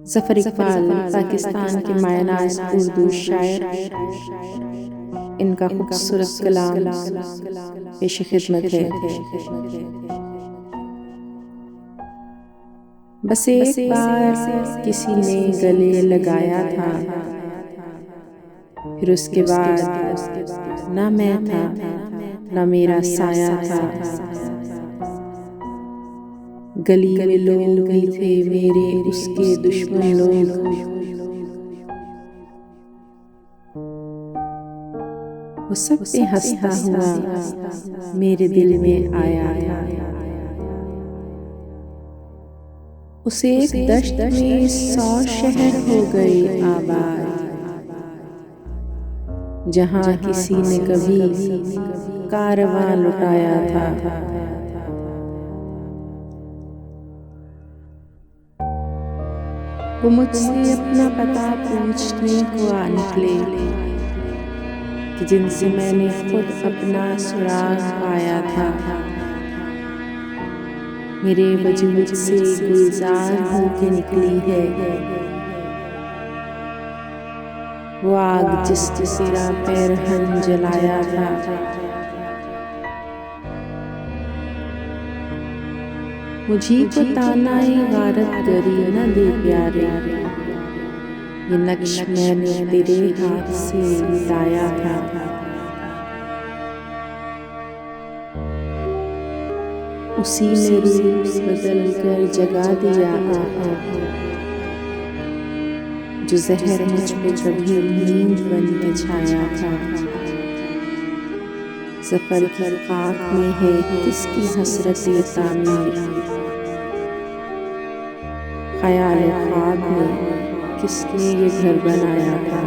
ज़फ़र इक़बाल पाकिस्तान के मायनाज़ उर्दू शायर, इनका खूबसूरत कलाम पेश खिदमत है। बस एक बार किसी ने गले लगाया था, फिर उसके बाद ना मैं था ना मेरा साया था। गली में लोग भी थे मेरे उसके दुश्मन लोग, वो सब पे हंसता हुआ मेरे दिल में आया था। उसे एक दश्त में 100 शहर हो गए आबाद, जहाँ किसी ने कभी कारवां लुटाया था। वो मुझसे अपना पता पूछने को आ निकले कि जिनसे मैंने खुद अपना सुराग पाया था। मेरे वजूद से गुलजार होके निकली है वो आग जिसने तेरा पैरहन जलाया था। मुझी को तानाए गारत गरी न दे प्यारे, ये नक्श मैंने तेरे हाथ से मिटाया था। उसी ने रूप बदल कर जगा दिया आँखों को, जो जहर मुझ पे कभी नींद बन के छाया था। ज़फ़र की खाक में है किसकी हसरत तामीर, ख़याल ख्वाब में किसने ये घर बनाया था।